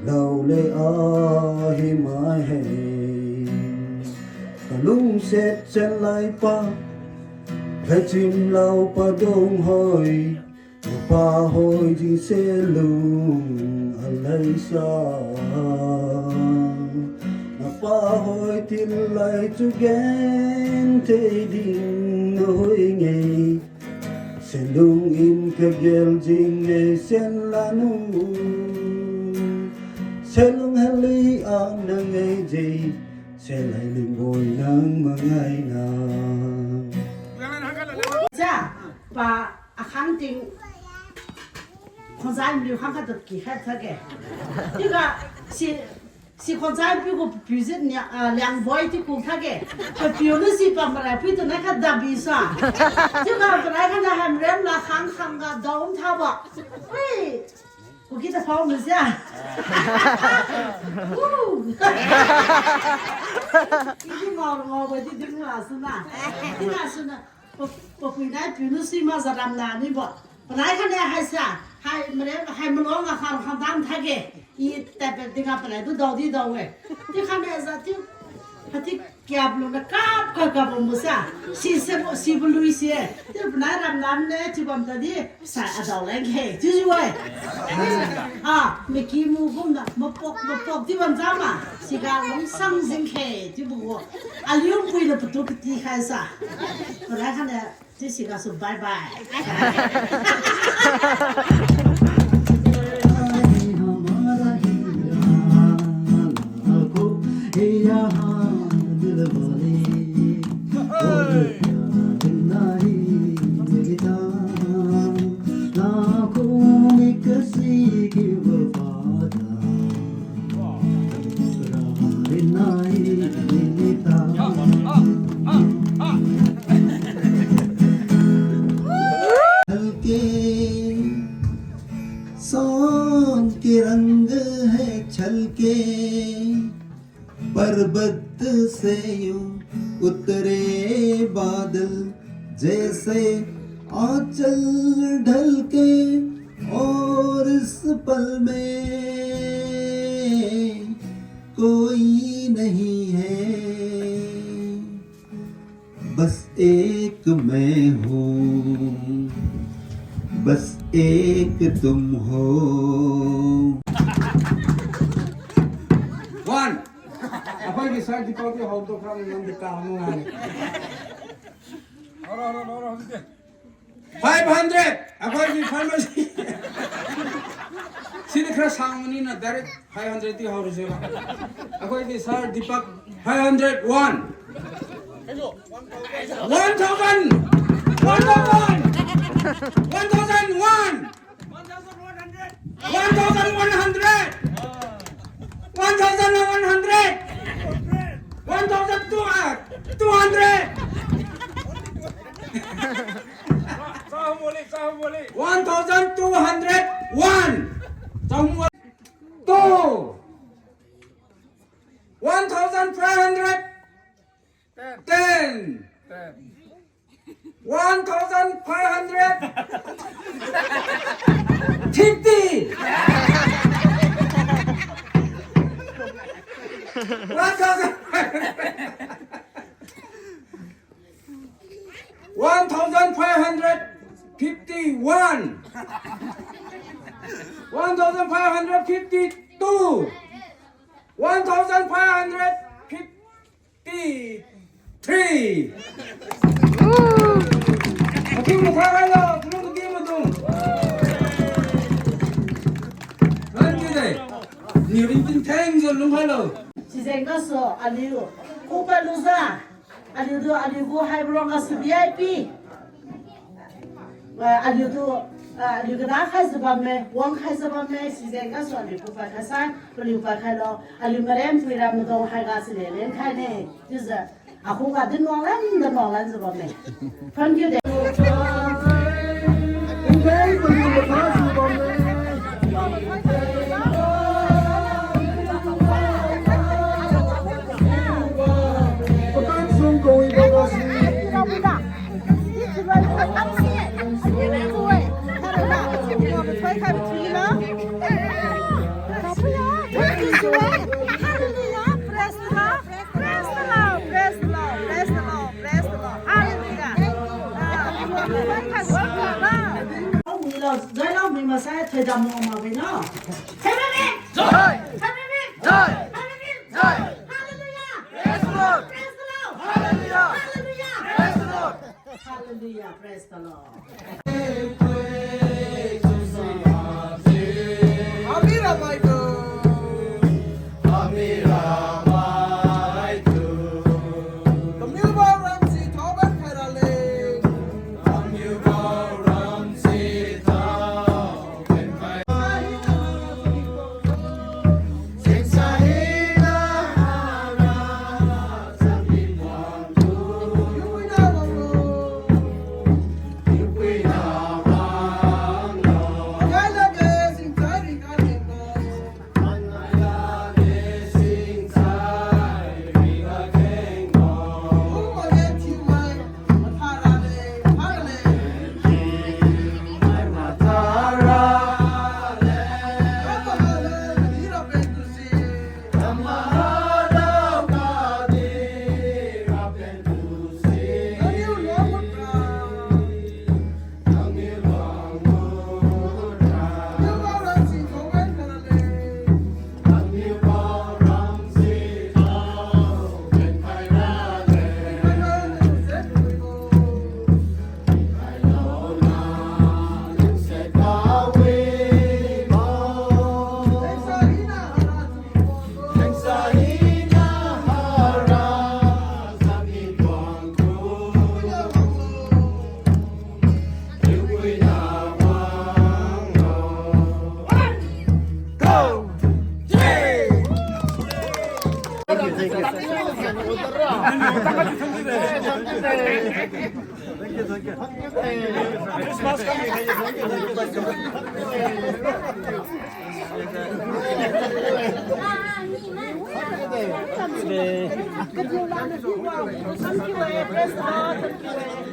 lâu lệ ai mãi hè cả lung xét chân lại pa phải chim lâu pa đông hồi pa hồi chính sẽ lung alay sa pa hồi tin lại chu gen thế đình nỗi ngày sen lung in cái gel jing ngày sen la nu sen lung heli ang nang ngày gì sen lại linh ngồi nang mà ngày nào cha bà kháng tình con trai mình kháng cái được kỳ hết thế cái si con trai bị có bị giết nhà两boy thì cũng thế cái bị nó si bà mà lại bị tụi nó cái đặc biệt sao chứ còn tụi nó cái là hàng rem là kháng cái đống thao bạc ui我给他跑一下，已经我的听老师嘛，听老师呢，我回来比如说嘛是咱们那里不，本来看的还是啊，还没弄啊，还当他给，一代表这个本来都到底到位，你看那是就。hati kiab lo na kap mo sa si bu lui si ti na ram ne ti bam ta di sa adaw leng he ti ju wai me ki mu bum da mo pok ti bam za ma si ga long sang jing he ti bu wo alium pui lo tu ti khai sa la khan ne ti si ga su bye bye रंग है छलके पर्वत से यूं उतरे बादल जैसे आंचल ढलके और इस पल में कोई नहीं है बस एक मैं हूँ बस एक तुम हो One. Apa yang saya di kau tu hau tu kerana yang kita hangungan. 500. Apa yang farmasi? Sini kerana sang ni na direct 500 ti hau rusela. Apa yang sir Deepak 501. 1000. 1553. Aquí me trajo, tú no quieres tú. nhiều linh tinh thanh rồi đúng không đâu chị dành có số aliu cô phải lu ra aliu tu aliu cô hai bông cái VIP và aliu tu aliu cái đó khai sự bám mê uang khai sự bám mê chị dành có số aliu cô phải khai san aliu phải khai lo aliu mà em phải làm một hai cái sự lên khai này chứ giờ aku nggak dengar lan sebab mê phân kiểu đấy 회담 엄마 왜나? 해바비! 해바비! 할렐루야! 할렐루야! 할렐루야! Praise the Lord. Thank you,